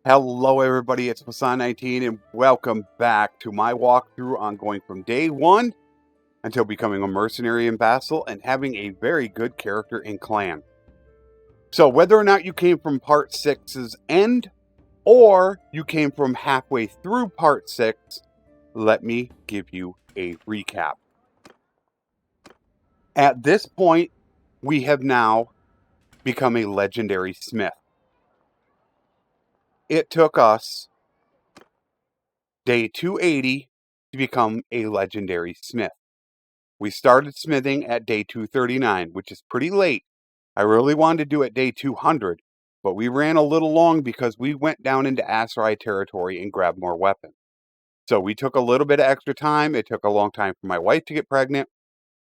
Hello everybody, it's Flesson19 and welcome back to my walkthrough on going from day 1 until becoming a mercenary in Vassal and having a very good character in clan. So whether or not you came from part 6's end or you came from halfway through part 6, let me give you a recap. At this point, we have now become a legendary smith. It took us day 280 to become a legendary smith. We started smithing at day 239, which is pretty late. I really wanted to do it day 200, but we ran a little long because we went down into Aserai territory and grabbed more weapons. So we took a little bit of extra time. It took a long time for my wife to get pregnant.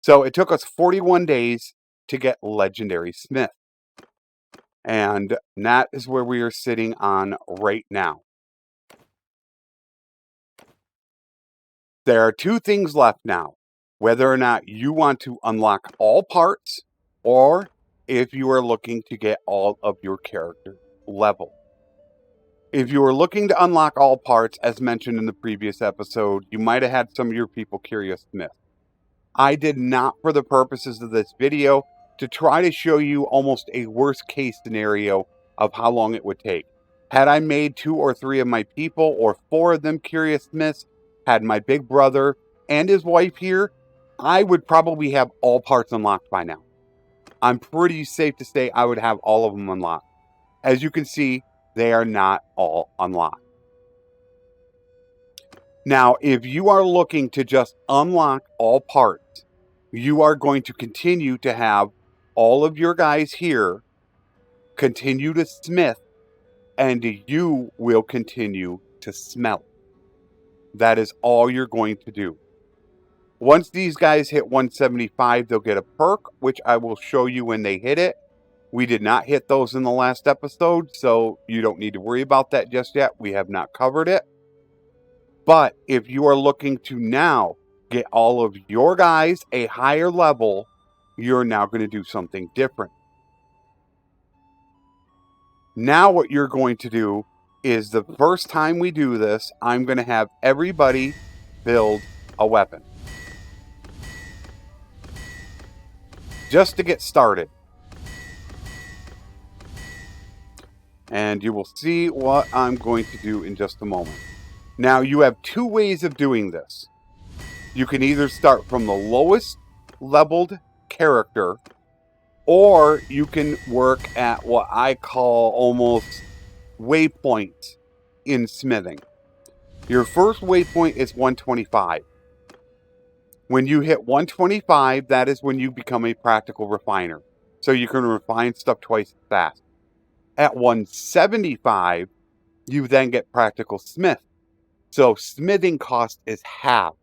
So it took us 41 days to get legendary smith. And that is where we are sitting on right now. There are two things left now. Whether or not you want to unlock all parts, or if you are looking to get all of your character level. If you are looking to unlock all parts, as mentioned in the previous episode, you might have had some of your people curious smith. I did not, for the purposes of this video, to try to show you almost a worst case scenario of how long it would take. Had I made 2 or 3 of my people, or 4 of them curious smiths, had my big brother and his wife here, I would probably have all parts unlocked by now. I'm pretty safe to say I would have all of them unlocked. As you can see, they are not all unlocked. Now, if you are looking to just unlock all parts, you are going to continue to have all of your guys here continue to smith, and you will continue to smelt. That is all you're going to do. Once these guys hit 175, they'll get a perk, which I will show you when they hit it. We did not hit those in the last episode, so you don't need to worry about that just yet. We have not covered it. But if you are looking to now get all of your guys a higher level, you're now going to do something different. Now what you're going to do is, the first time we do this, I'm going to have everybody build a weapon. Just to get started. And you will see what I'm going to do in just a moment. Now, you have 2 ways of doing this. You can either start from the lowest leveled character, or you can work at what I call almost waypoints in smithing. Your first waypoint is 125. When you hit 125, that is when you become a practical refiner. So you can refine stuff twice as fast. At 175, you then get practical smith. So smithing cost is half.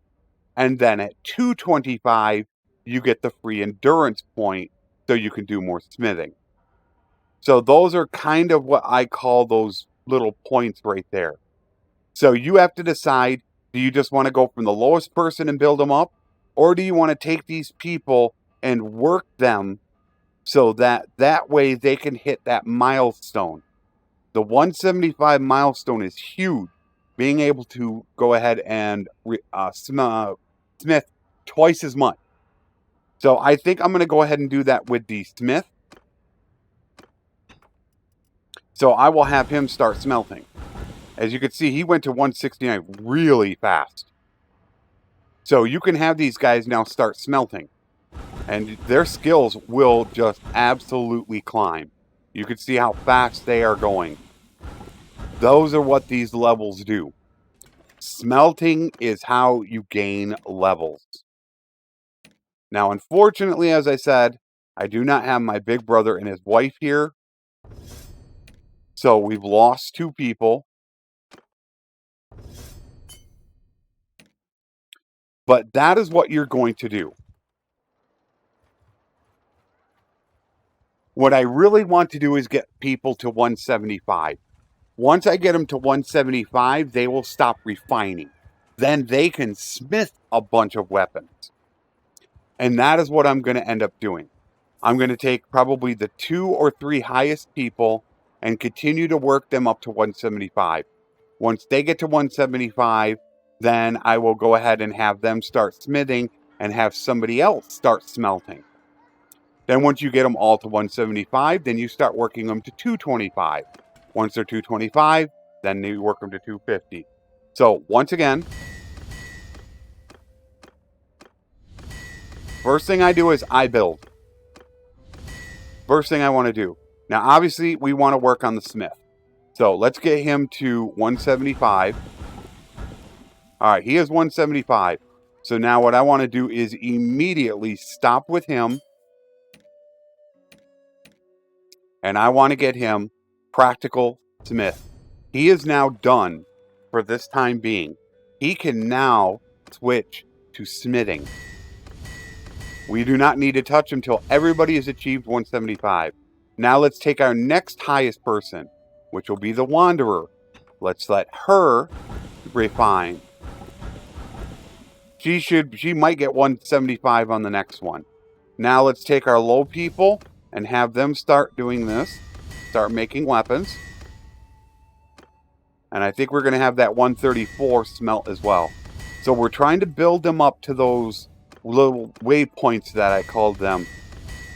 And then at 225, you get the free endurance point, so you can do more smithing. So those are kind of what I call those little points right there. So you have to decide, do you just want to go from the lowest person and build them up? Or do you want to take these people and work them so that way they can hit that milestone? The 175 milestone is huge. Being able to go ahead and smith twice as much. So I think I'm going to go ahead and do that with the smith. So I will have him start smelting. As you can see, he went to 169 really fast. So you can have these guys now start smelting. And their skills will just absolutely climb. You can see how fast they are going. Those are what these levels do. Smelting is how you gain levels. Now, unfortunately, as I said, I do not have my big brother and his wife here. So we've lost 2 people. But that is what you're going to do. What I really want to do is get people to 175. Once I get them to 175, they will stop refining. Then they can smith a bunch of weapons. And that is what I'm going to end up doing. I'm going to take probably the 2 or 3 highest people and continue to work them up to 175. Once they get to 175, then I will go ahead and have them start smithing and have somebody else start smelting. Then once you get them all to 175, then you start working them to 225. Once they're 225, then you work them to 250. So once again, first thing I do is I build. First thing I want to do. Now, obviously, we want to work on the smith. So let's get him to 175. All right, he is 175. So now what I want to do is immediately stop with him. And I want to get him practical smith. He is now done for this time being. He can now switch to smithing. We do not need to touch him until everybody has achieved 175. Now let's take our next highest person, which will be the Wanderer. Let's let her refine. She might get 175 on the next one. Now let's take our low people and have them start doing this. Start making weapons. And I think we're going to have that 134 smelt as well. So we're trying to build them up to those little waypoints that I called them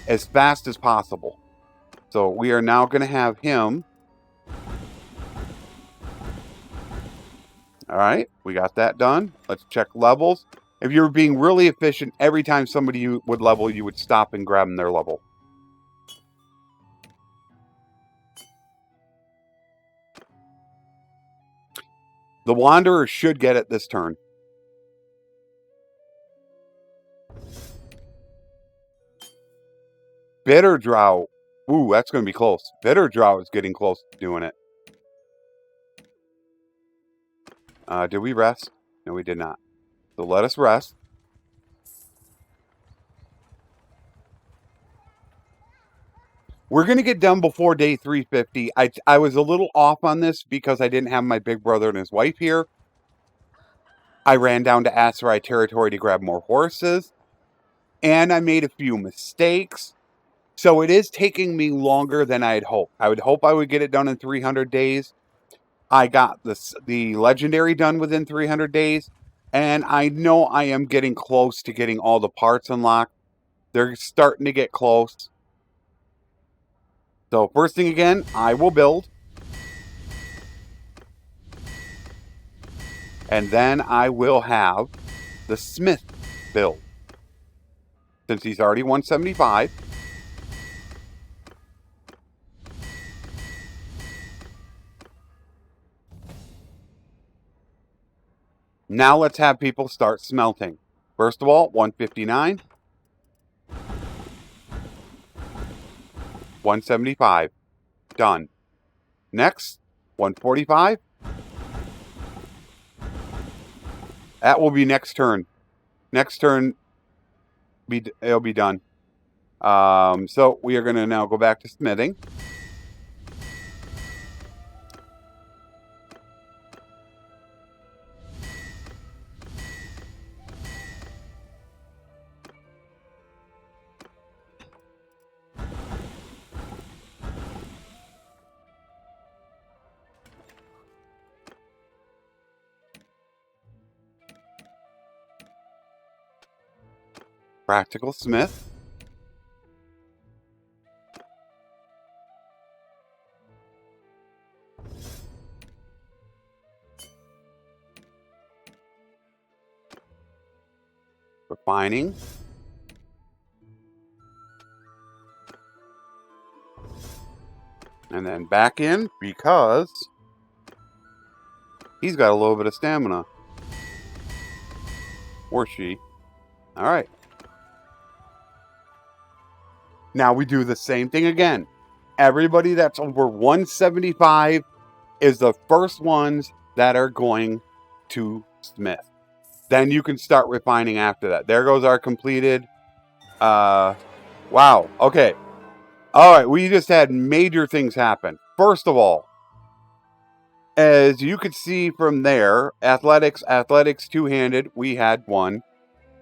as fast as possible. So we are now going to have him. All right, we got that done. Let's check levels. If you were being really efficient, every time somebody would level, you would stop and grab them their level. The Wanderer should get it this turn. Bitter Drought. Ooh, that's going to be close. Bitter Drought is getting close to doing it. Did we rest? No, we did not. So let us rest. We're going to get done before day 350. I was a little off on this because I didn't have my big brother and his wife here. I ran down to Aserai territory to grab more horses. And I made a few mistakes. So it is taking me longer than I had hoped. I would hope I would get it done in 300 days. I got the legendary done within 300 days. And I know I am getting close to getting all the parts unlocked. They're starting to get close. So first thing again, I will build. And then I will have the smith build. Since he's already 175. Now let's have people start smelting. First of all, 159. 175. Done. Next, 145. That will be next turn. Next turn, it'll be done. So we are going to now go back to smithing. Practical smith. Refining. And then back in because he's got a little bit of stamina. Or she. All right. Now we do the same thing again. Everybody that's over 175 is the first ones that are going to smith. Then you can start refining after that. There goes our completed. Wow. Okay. All right. We just had major things happen. First of all, as you could see from there, athletics, two-handed, we had one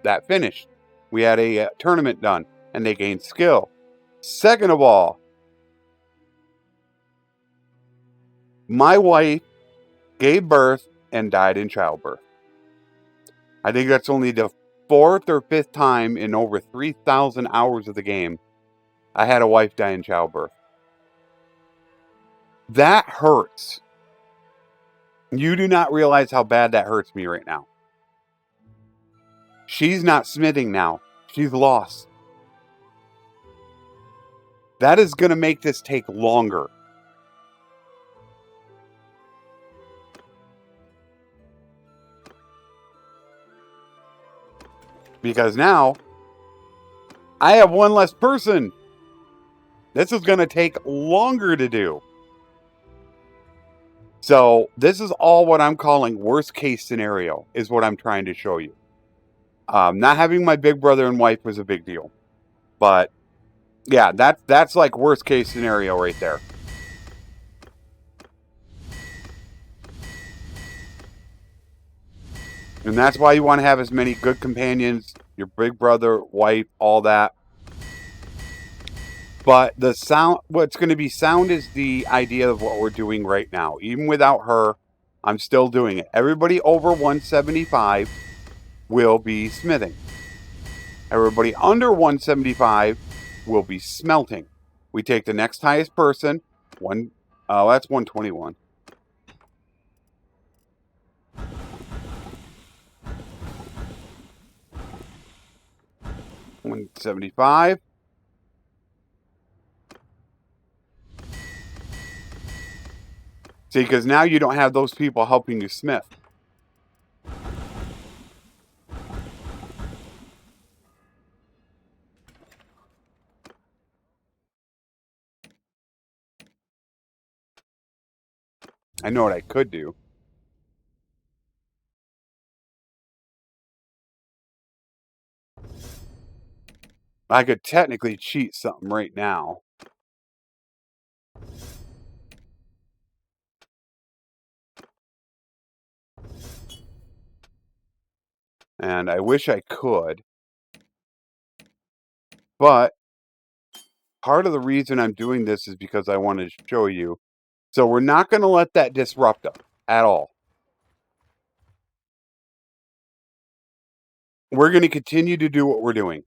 that finished. We had a tournament done, and they gained skill. Second of all, My wife gave birth and died in childbirth. I think that's only the 4th or 5th time in over 3,000 hours of the game I had a wife die in childbirth. That hurts. You do not realize how bad that hurts me right now. She's not smithing now. She's lost. That is going to make this take longer. Because now, I have one less person. This is going to take longer to do. So, this is all what I'm calling worst case scenario, is what I'm trying to show you. Not having my big brother and wife was a big deal. But, yeah, that's like worst case scenario right there. And that's why you want to have as many good companions, your big brother, wife, all that. But the sound, what's going to be sound is the idea of what we're doing right now. Even without her, I'm still doing it. Everybody over 175 will be smithing. Everybody under 175 will be smelting. We take the next highest person. That's 121. $175. See, because now you don't have those people helping you smith. I know what I could do. I could technically cheat something right now. And I wish I could. But part of the reason I'm doing this is because I want to show you. So we're not going to let that disrupt us at all. We're going to continue to do what we're doing.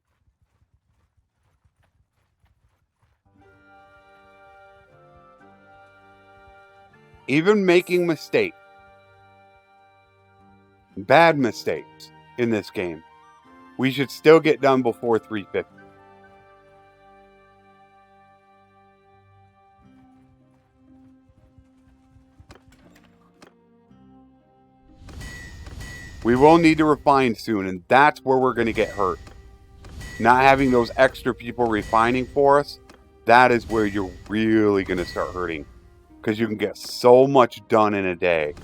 Even making mistakes, bad mistakes in this game, we should still get done before 350. We will need to refine soon, and that's where we're going to get hurt. Not having those extra people refining for us, that is where you're really going to start hurting. Because you can get so much done in a day.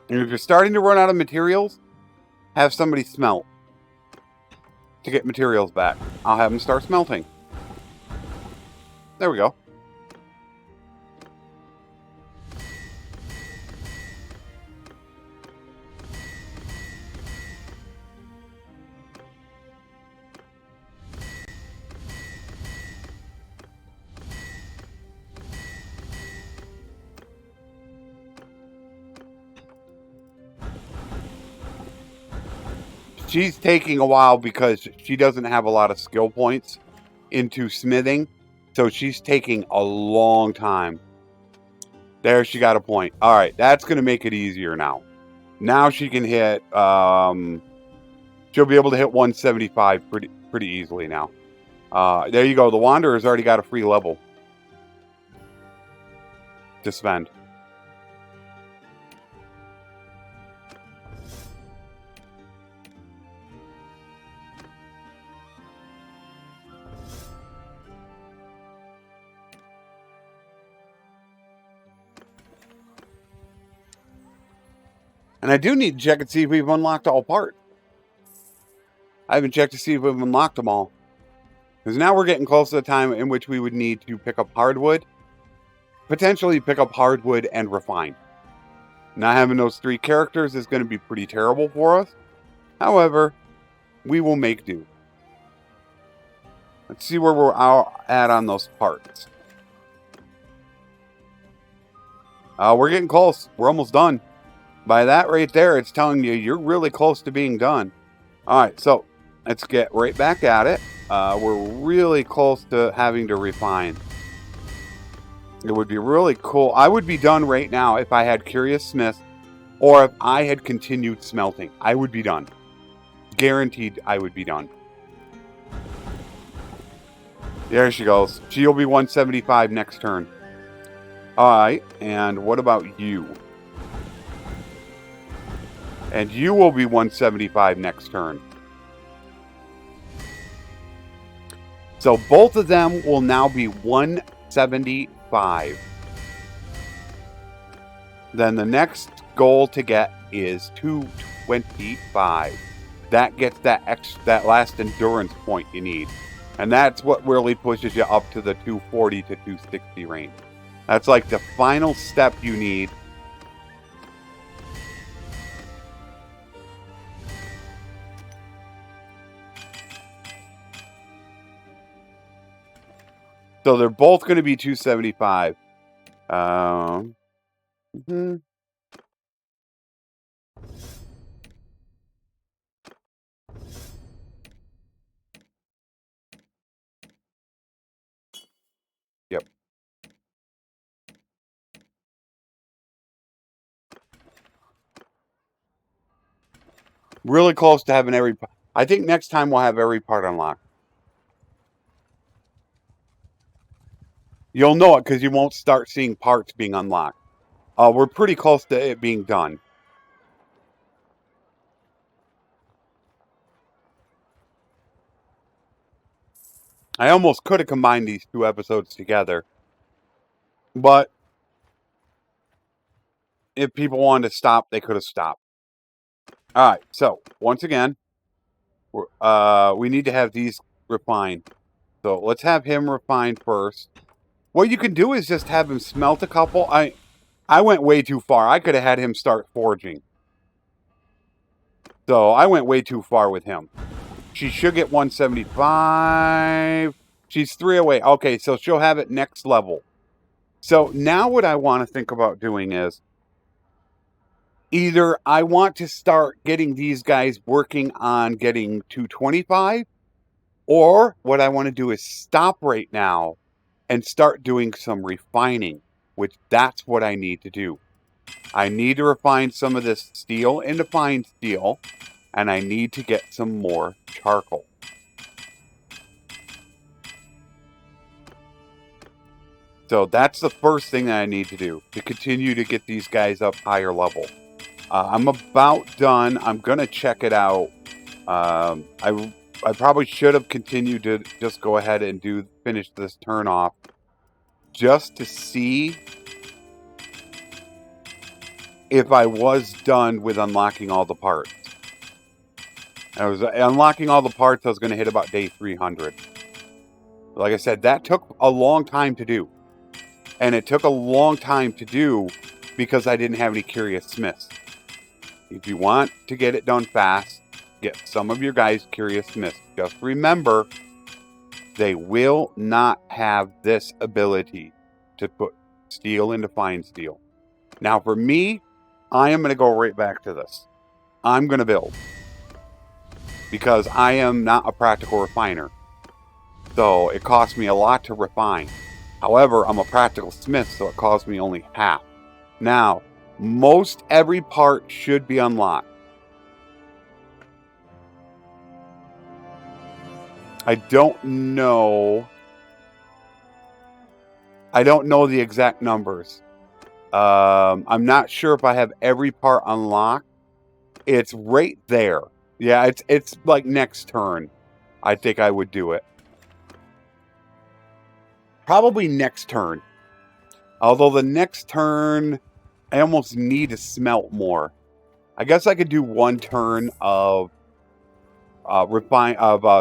And if you're starting to run out of materials, have somebody smelt to get materials back. I'll have them start smelting. There we go. She's taking a while because she doesn't have a lot of skill points into smithing. So she's taking a long time. There, she got a point. All right, that's going to make it easier now. Now she can hit, she'll be able to hit 175 pretty easily now. There you go. The Wanderer's already got a free level to spend. And I do need to check and see if we've unlocked all parts. I haven't checked to see if we've unlocked them all. Because now we're getting close to the time in which we would need to pick up hardwood. Potentially pick up hardwood and refine. Not having those 3 characters is going to be pretty terrible for us. However, we will make do. Let's see where we're at on those parts. We're getting close. We're almost done. By that right there, it's telling you you're really close to being done. All right, so let's get right back at it. We're really close to having to refine. It would be really cool. I would be done right now if I had Curious Smith or if I had continued smelting. I would be done. Guaranteed I would be done. There she goes. She'll be 175 next turn. Alright, and what about you? And you will be 175 next turn. So both of them will now be 175. Then the next goal to get is 225. That gets that last endurance point you need. And that's what really pushes you up to the 240 to 260 range. That's like the final step you need. So they're both going to be 275. Yep. Really close to having every... I think next time we'll have every part unlocked. You'll know it because you won't start seeing parts being unlocked. We're pretty close to it being done. I almost could have combined these two episodes together. But if people wanted to stop, they could have stopped. Alright, so once again, we need to have these refined. So let's have him refined first. What you can do is just have him smelt a couple. I went way too far. I could have had him start forging. So I went way too far with him. She should get 175. She's 3 away. Okay, so she'll have it next level. So now what I want to think about doing is either I want to start getting these guys working on getting 225, or what I want to do is stop right now and start doing some refining, which that's what I need to do. I need to refine some of this steel into fine steel, and I need to get some more charcoal. So that's the first thing that I need to do to continue to get these guys up higher level. I'm about done. I'm going to check it out. I probably should have continued to just go ahead and finish this turn off just to see if I was done with unlocking all the parts. I was unlocking all the parts. I was going to hit about day 300. Like I said, that took a long time to do. And it took a long time to do because I didn't have any Curious Smiths. If you want to get it done fast, get some of your guys Curious Smiths. Just remember, they will not have this ability to put steel into fine steel. Now for me, I am going to go right back to this. I'm going to build. Because I am not a practical refiner. So it costs me a lot to refine. However, I'm a practical smith, so it costs me only half. Now, most every part should be unlocked. I don't know the exact numbers. I'm not sure if I have every part unlocked. It's right there. Yeah, it's like next turn. I think I would do it. Probably next turn. Although the next turn, I almost need to smelt more. I guess I could do one turn of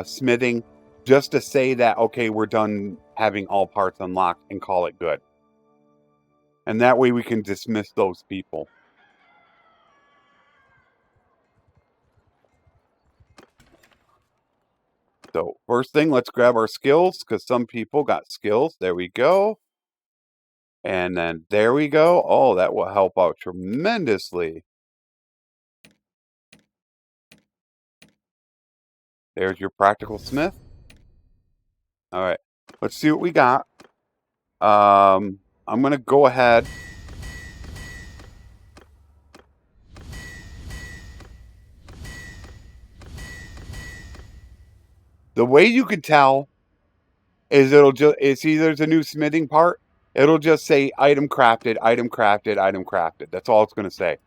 smithing, just to say that, okay, we're done having all parts unlocked and call it good. And that way we can dismiss those people. So first thing, let's grab our skills, because some people got skills. There we go. And then there we go. Oh, that will help out tremendously. There's your practical smith. All right, let's see what we got. I'm going to go ahead. The way you can tell is it's either there's a new smithing part. It'll just say item crafted, item crafted, item crafted. That's all it's going to say.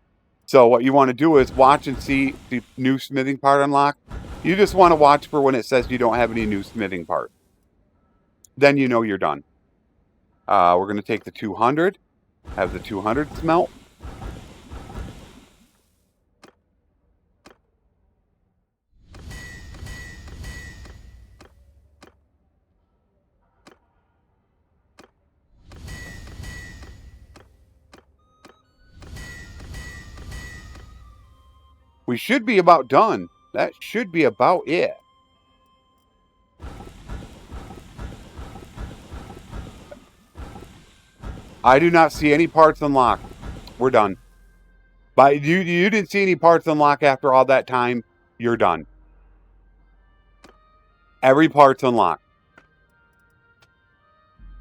So what you want to do is watch and see the new smithing part unlock. You just want to watch for when it says you don't have any new smithing part. Then you know you're done. We're going to take the 200, have the 200 smelt. We should be about done. That should be about it. I do not see any parts unlocked. We're done. But you didn't see any parts unlock after all that time. You're done. Every part's unlocked.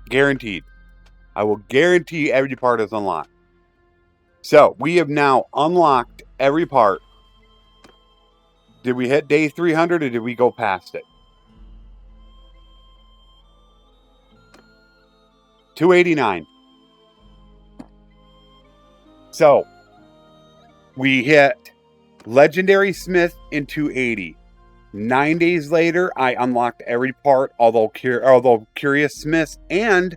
Guaranteed. I will guarantee every part is unlocked. So we have now unlocked every part. Did we hit day 300 or did we go past it? 289. So we hit Legendary Smith in 280. 9 days later, I unlocked every part, although Curious Smiths and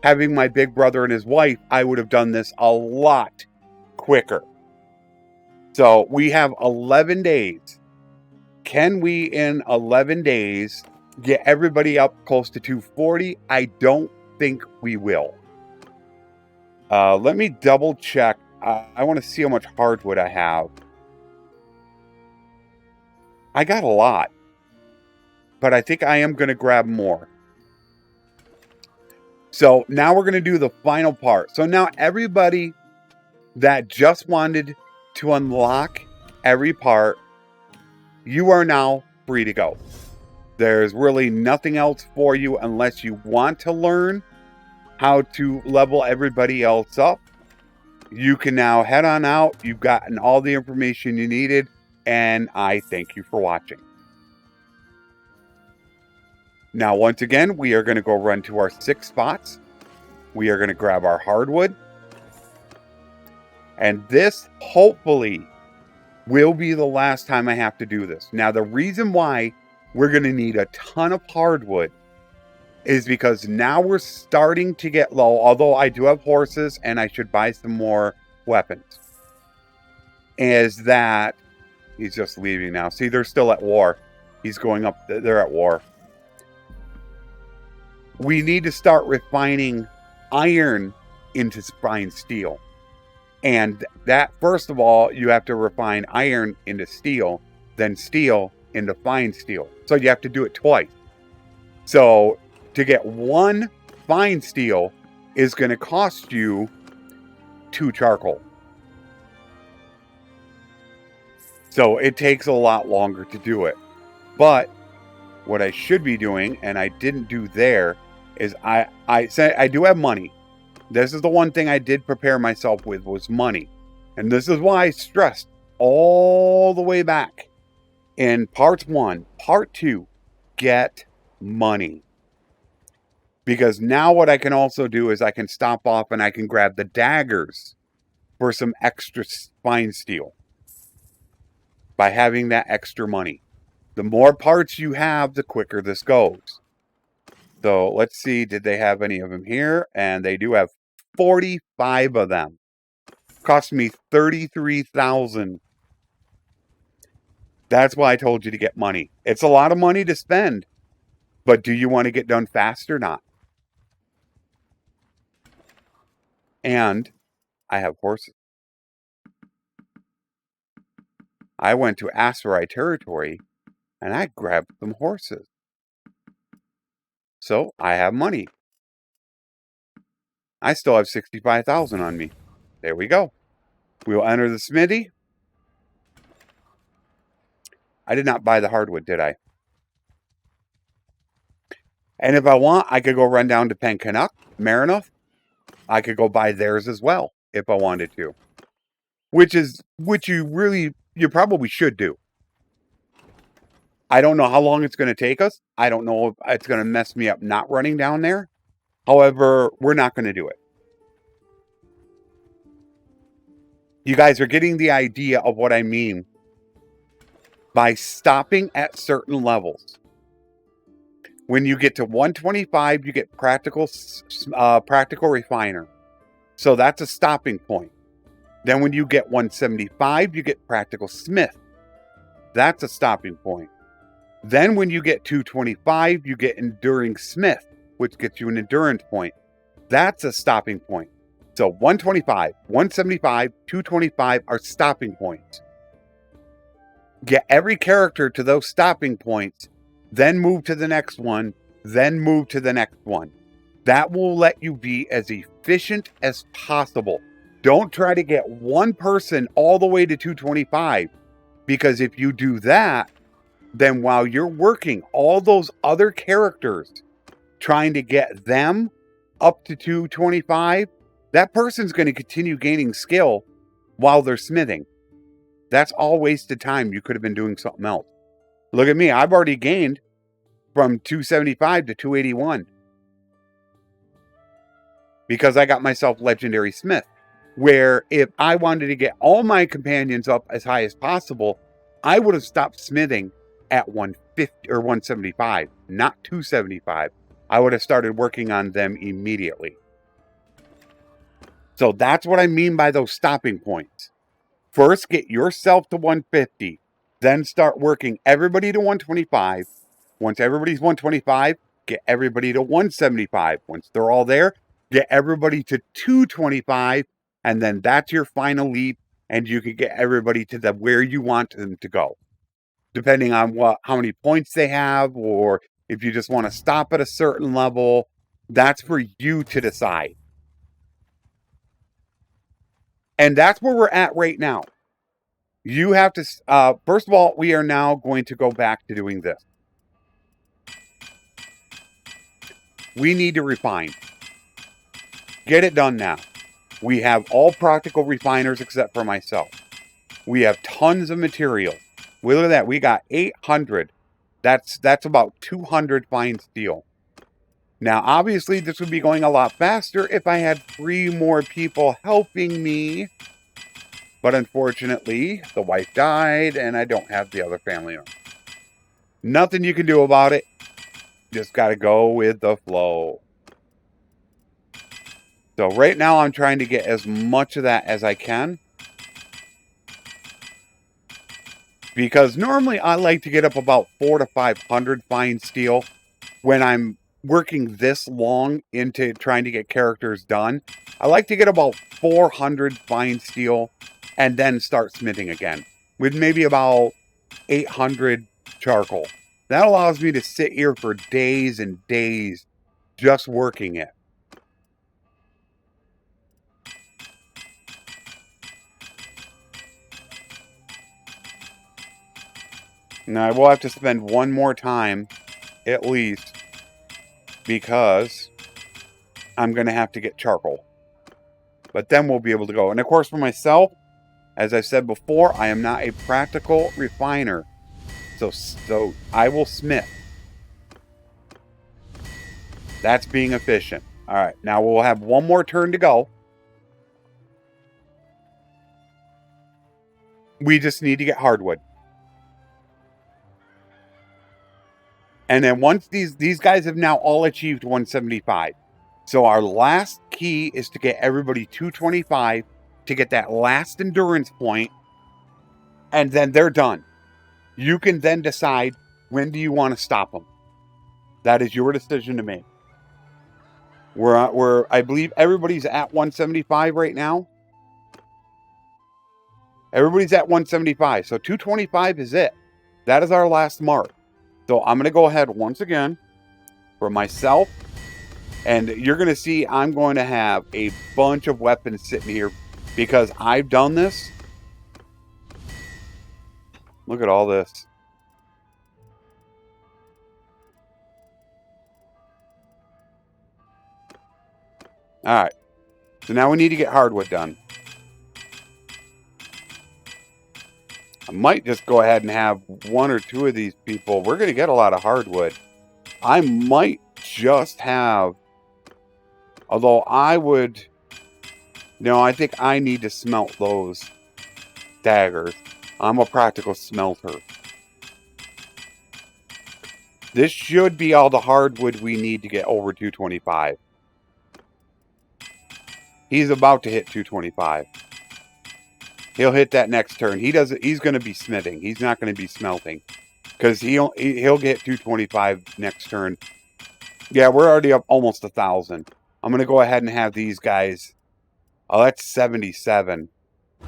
having my big brother and his wife, I would have done this a lot quicker. So we have 11 days. Can we, in 11 days, get everybody up close to 240? I don't think we will. Let me double check. I want to see how much hardwood I have. I got a lot, but I think I am going to grab more. So now we're going to do the final part. So now everybody that just wanted to unlock every part, you are now free to go. There's really nothing else for you unless you want to learn how to level everybody else up. You can now head on out. You've gotten all the information you needed, and I thank you for watching. Now, once again, we are going to go run to our 6 spots. We are going to grab our hardwood. And this, hopefully, will be the last time I have to do this. Now, the reason why we're going to need a ton of hardwood is because now we're starting to get low, although I do have horses and I should buy some more weapons. Is that he's just leaving now. See, they're still at war. He's going up. They're at war. We need to start refining iron into fine steel. And that, first of all, you have to refine iron into steel, then steel into fine steel. So you have to do it twice. So to get one fine steel is going to cost you 2 charcoal. So it takes a lot longer to do it. But what I should be doing, and I didn't do there, is I do have money. This is the one thing I did prepare myself with, was money. And this is why I stressed all the way back in part 1, part 2, get money. Because now what I can also do is I can stop off and I can grab the daggers for some extra fine steel by having that extra money. The more parts you have, the quicker this goes. So let's see, did they have any of them here? And they do have 45 of them. Cost me 33,000. That's why I told you to get money. It's a lot of money to spend. But do you want to get done fast or not? And I have horses. I went to Asteroid territory and I grabbed some horses. So I have money. I still have 65,000 on me. There we go. We will enter the smithy. I did not buy the hardwood, did I? And if I want, I could go run down to Pencanuck, Marinoth. I could go buy theirs as well if I wanted to. Which you probably should do. I don't know how long it's going to take us. I don't know if it's going to mess me up not running down there. However, we're not going to do it. You guys are getting the idea of what I mean by stopping at certain levels. When you get to 125, you get practical refiner. So that's a stopping point. Then when you get 175, you get practical smith. That's a stopping point. Then when you get 225, you get enduring smith, which gets you an endurance point. That's a stopping point. So 125, 175, 225 are stopping points. Get every character to those stopping points, then move to the next one, then move to the next one. That will let you be as efficient as possible. Don't try to get one person all the way to 225, because if you do that, then while you're working all those other characters, trying to get them up to 225, that person's going to continue gaining skill while they're smithing. That's all wasted time. You could have been doing something else. Look at me. I've already gained from 275 to 281 because I got myself Legendary Smith, where if I wanted to get all my companions up as high as possible, I would have stopped smithing at 150 or 175, not 275. I would have started working on them immediately. So that's what I mean by those stopping points. First, get yourself to 150. Then start working everybody to 125. Once everybody's 125, get everybody to 175. Once they're all there, get everybody to 225. And then that's your final leap. And you can get everybody to where you want them to go. Depending on how many points they have, or if you just want to stop at a certain level, that's for you to decide. And that's where we're at right now. You have to, first of all, we are now going to go back to doing this. We need to refine. Get it done now. We have all practical refiners except for myself. We have tons of material. Look at that. We got 800. That's about 200 fine steel. Now, obviously, this would be going a lot faster if I had 3 more people helping me. But unfortunately, the wife died, and I don't have the other family member. Nothing you can do about it. Just got to go with the flow. So right now, I'm trying to get as much of that as I can. Because normally, I like to get up about 400 to 500 fine steel when I'm working this long into trying to get characters done. I like to get about 400 fine steel and then start smithing again with maybe about 800 charcoal. That allows me to sit here for days and days just working it. Now I will have to spend one more time at least because I'm going to have to get charcoal. But then we'll be able to go. And of course for myself, as I said before, I am not a practical refiner. So I will smith. That's being efficient. All right, now we'll have one more turn to go. We just need to get hardwood. And then once these guys have now all achieved 175. So our last key is to get everybody 225 to get that last endurance point. And then they're done. You can then decide when do you want to stop them. That is your decision to make. I believe everybody's at 175 right now. Everybody's at 175. So 225 is it. That is our last mark. So I'm going to go ahead once again. for myself. And you're going to see I'm going to have a bunch of weapons sitting here because I've done this. Look at all this. Alright. So now we need to get hardwood done. I might just go ahead and have one or two of these people. We're going to get a lot of hardwood. I might just have... Although I would... No, I think I need to smelt those daggers. I'm a practical smelter. This should be all the hardwood we need to get over 225. He's about to hit 225. He'll hit that next turn. He's going to be smithing. He's not going to be smelting. Because he'll get 225 next turn. Yeah, we're already up almost 1,000. I'm going to go ahead and have these guys... Oh, that's 77.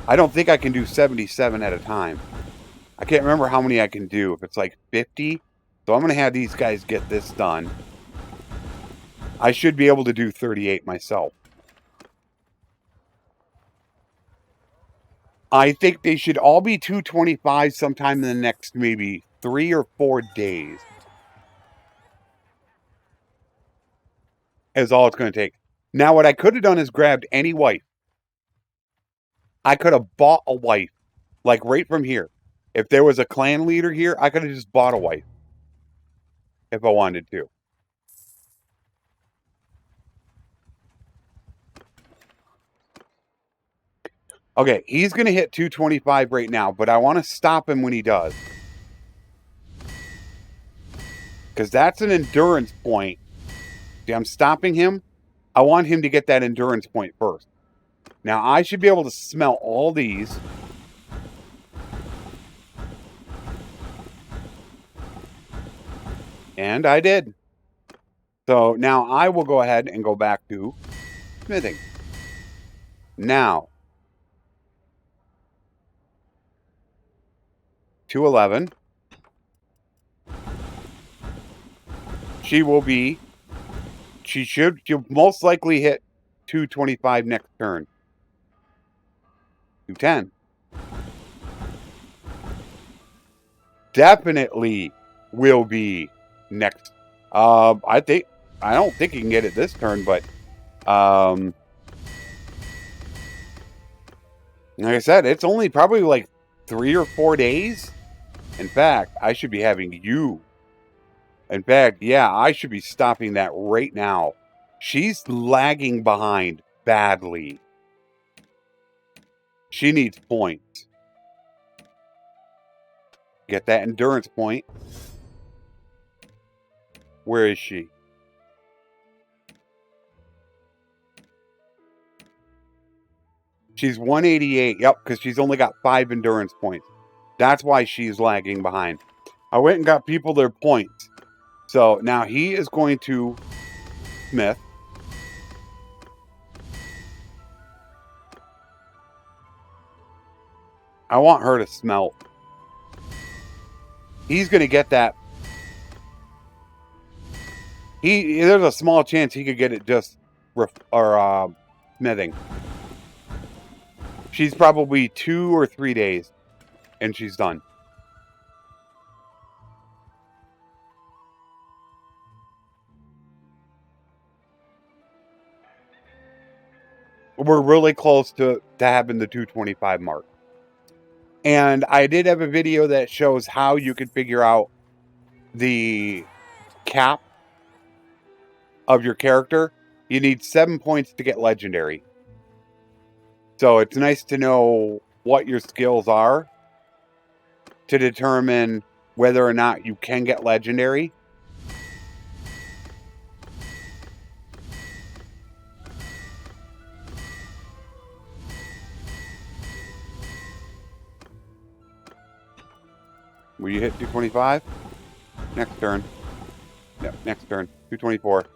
I don't think I can do 77 at a time. I can't remember how many I can do. If it's like 50. So I'm going to have these guys get this done. I should be able to do 38 myself. I think they should all be 225 sometime in the next maybe 3 or 4 days. Is all it's going to take. Now what I could have done is grabbed any wife. I could have bought a wife. Like right from here. If there was a clan leader here, I could have just bought a wife. If I wanted to. Okay, he's going to hit 225 right now, but I want to stop him when he does. Because that's an endurance point. See, I'm stopping him. I want him to get that endurance point first. Now, I should be able to smell all these. And I did. So now I will go ahead and go back to smithing. Now, 211. She'll most likely hit 225 next turn. 210. Definitely will be next. I don't think he can get it this turn, but like I said, it's only probably like 3 or 4 days. In fact, I should be having you. In fact, yeah, I should be stopping that right now. She's lagging behind badly. She needs points. Get that endurance point. Where is she? She's 188. Yep, because she's only got 5 endurance points. That's why she's lagging behind. I went and got people their points. So now he is going to smith. I want her to smelt. He's going to get that. There's a small chance he could get it just smithing. She's probably 2 or 3 days, and she's done. We're really close to having the 225 mark. And I did have a video that shows how you can figure out the cap of your character. You need 7 points to get legendary. So it's nice to know what your skills are to determine whether or not you can get legendary. Will you hit 225? Next turn. Yep, next turn. 224.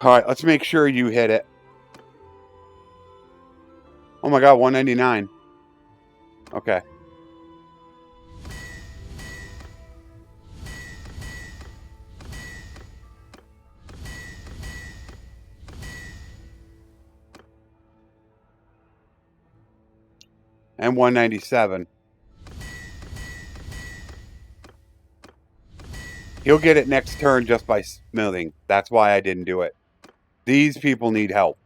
Alright, let's make sure you hit it. Oh my god, 199. Okay. And 197. He'll get it next turn just by smithing. That's why I didn't do it. These people need help.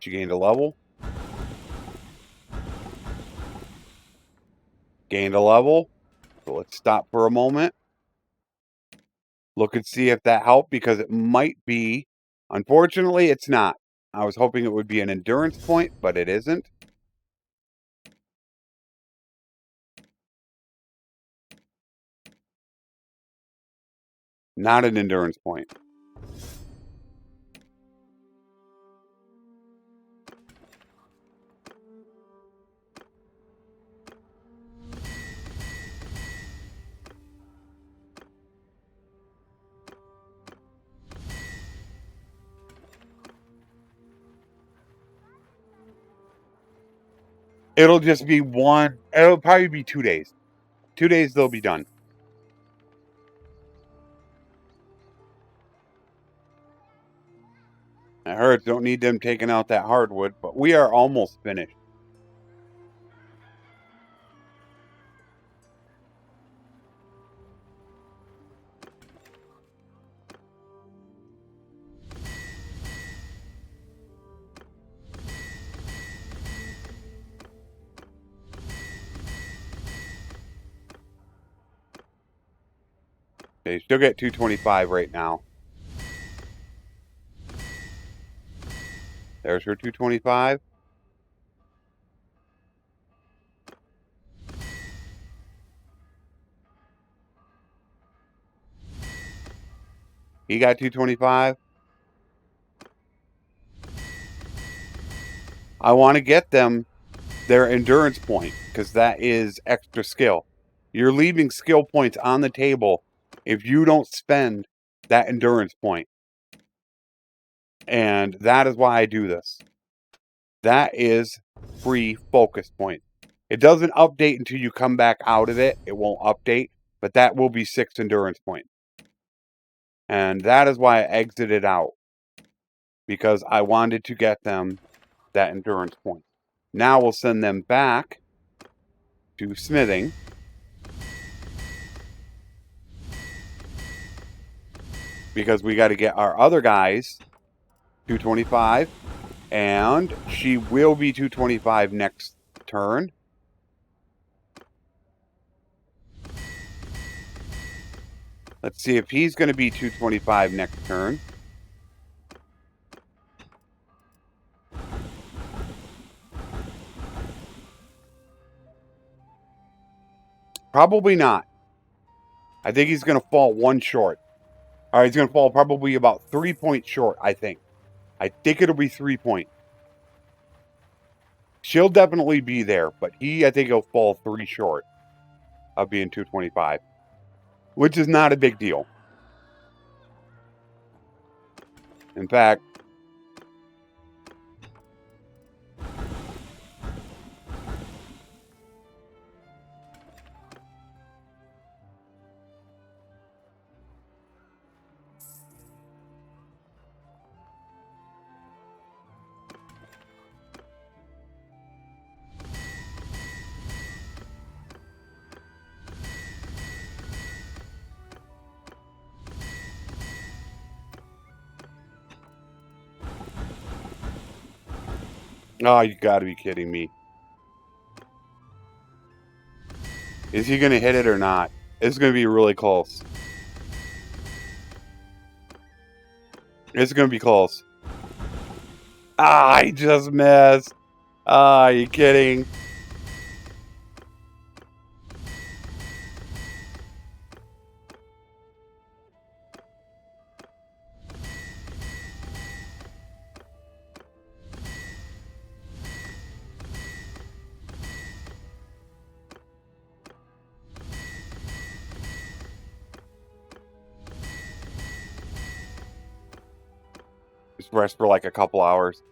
She gained a level. Gained a level. So let's stop for a moment. Look and see if that helped, because it might be. Unfortunately, it's not. I was hoping it would be an endurance point, but it isn't. Not an endurance point. It'll just be one. It'll probably be 2 days. 2 days, they'll be done. It hurts. Don't need them taking out that hardwood, but we are almost finished. They still get 225 right now. There's her 225. He got 225. I want to get them their endurance point, because that is extra skill. You're leaving skill points on the table if you don't spend that endurance point. And that is why I do this. That is free focus point. It doesn't update until you come back out of it. It won't update, but that will be 6 endurance points. And that is why I exited out, because I wanted to get them that endurance point. Now we'll send them back to smithing. Because we got to get our other guys 225. And she will be 225 next turn. Let's see if he's going to be 225 next turn. Probably not. I think he's going to fall 1 short. All right, he's going to fall probably about 3 points short, I think. I think it'll be 3 points. She'll definitely be there, but I think he'll fall 3 short of being 225, which is not a big deal. In fact, oh, you got to be kidding me. Is he going to hit it or not? It's going to be really close. It's going to be close. Ah, I just missed. Ah, are you kidding? Just rest for like a couple hours.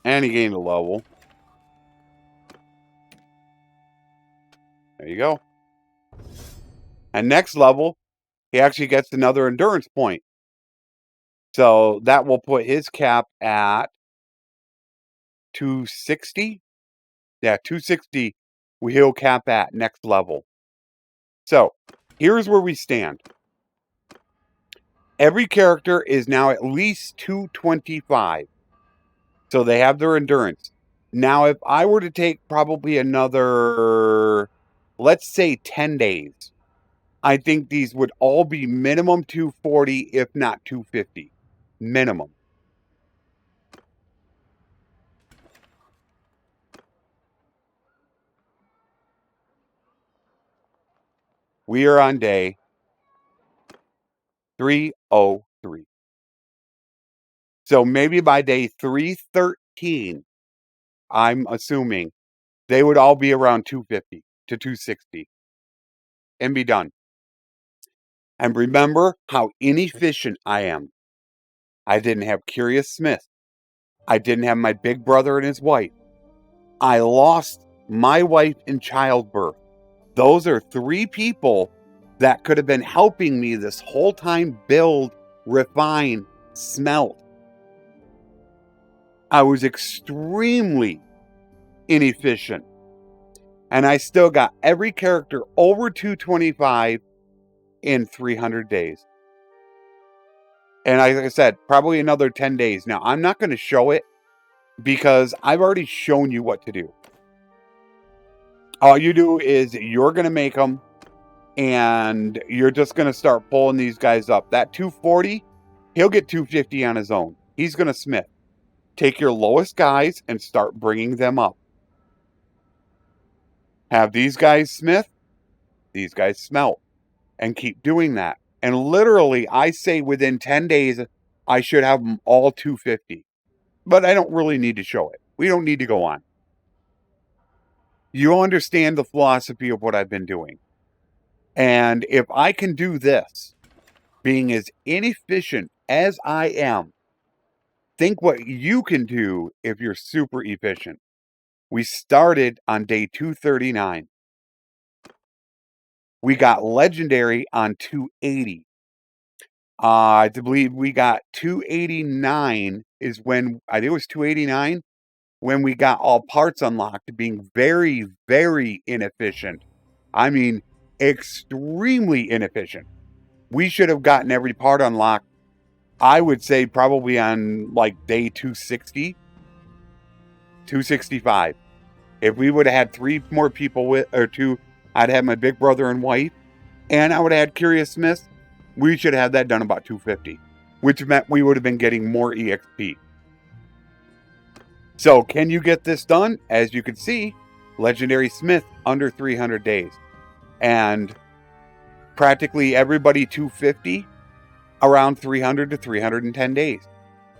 And he gained a level. There you go. And next level, he actually gets another endurance point. So that will put his cap at 260. Yeah, 260 he'll cap at next level. So here's where we stand. Every character is now at least 225. So they have their endurance. Now, if I were to take probably another, let's say 10 days, I think these would all be minimum 240, if not 250. Minimum. We are on day 303. So maybe by day 313, I'm assuming they would all be around 250 to 260 and be done. And remember how inefficient I am. I didn't have Curious Smith. I didn't have my big brother and his wife. I lost my wife in childbirth. Those are 3 people that could have been helping me this whole time build, refine, smelt. I was extremely inefficient. And I still got every character over 225 in 300 days. And like I said, probably another 10 days. Now, I'm not going to show it because I've already shown you what to do. All you do is you're going to make them and you're just going to start pulling these guys up. That 240, he'll get 250 on his own. He's going to smith. Take your lowest guys and start bringing them up. Have these guys smith, these guys smelt, and keep doing that. And literally, I say within 10 days, I should have them all 250. But I don't really need to show it. We don't need to go on. You understand the philosophy of what I've been doing. And if I can do this, being as inefficient as I am, think what you can do if you're super efficient. We started on day 239. We got legendary on 280. I believe we got 289 is when, I think it was 289, when we got all parts unlocked, being very, very inefficient. I mean, extremely inefficient. We should have gotten every part unlocked, I would say probably on like day 260, 265. If we would have had 3 more people with, or 2, I'd have my big brother and wife, and I would have had Curious Smith, we should have that done about 250, which meant we would have been getting more EXP. So can you get this done? As you can see, Legendary Smith under 300 days. And practically everybody 250 around 300 to 310 days.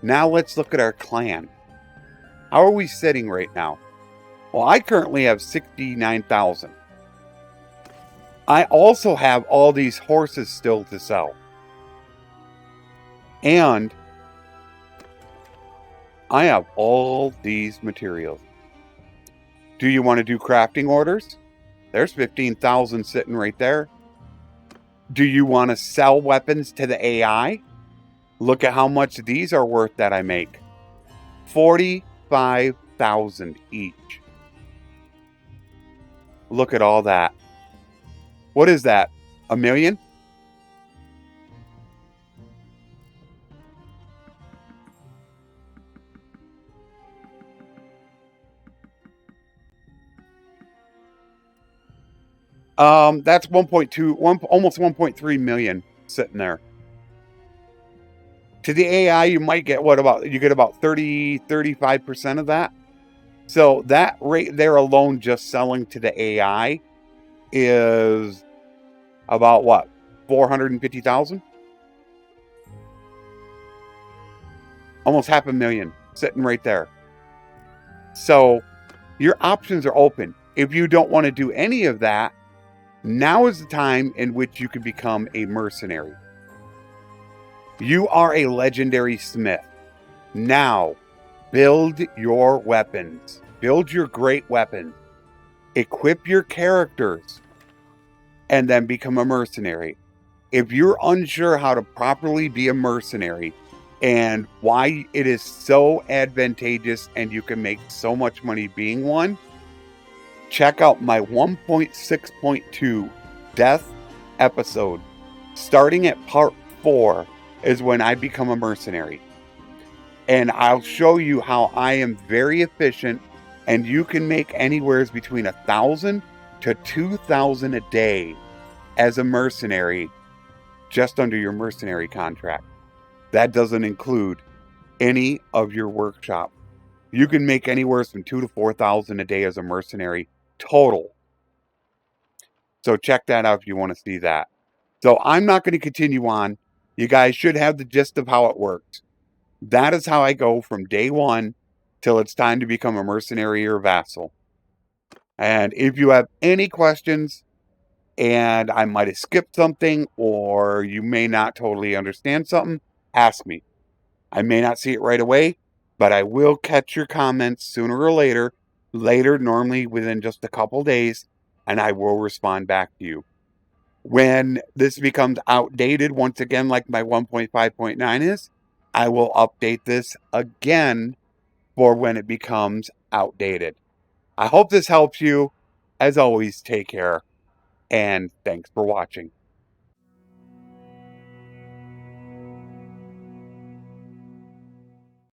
Now let's look at our clan. How are we sitting right now? Well, I currently have 69,000. I also have all these horses still to sell. And I have all these materials. Do you want to do crafting orders? There's 15,000 sitting right there. Do you want to sell weapons to the AI? Look at how much these are worth that I make. 45,000 each. Look at all that. What is that? $1 million? That's 1.2, almost 1.3 million sitting there. To the AI, you might get you get about 35% of that. So that rate there alone, just selling to the AI, is about what? 450,000? Almost $500,000 sitting right there. So your options are open. If you don't want to do any of that, now is the time in which you can become a mercenary. You are a legendary smith. Now, build your weapons. Build your great weapons. Equip your characters. and then become a mercenary. If you're unsure how to properly be a mercenary and why it is so advantageous and you can make so much money being one, check out my 1.6.2 death episode. Starting at part 4 is when I become a mercenary. And I'll show you how I am very efficient, and you can make anywhere between 1,000 to 2,000 a day as a mercenary just under your mercenary contract. That doesn't include any of your workshop. You can make anywhere from 2,000 to 4,000 a day as a mercenary total. So check that out if you want to see that. So I'm not going to continue on. You guys should have the gist of how it works. That is how I go from day one till it's time to become a mercenary or vassal. And if you have any questions, and I might have skipped something, or you may not totally understand something, ask me. I may not see it right away, but I will catch your comments sooner or later, normally within just a couple days, and I will respond back to you. When this becomes outdated, once again, like my 1.5.9 is, I will update this again for when it becomes outdated. I hope this helps you. As always, take care, and thanks for watching.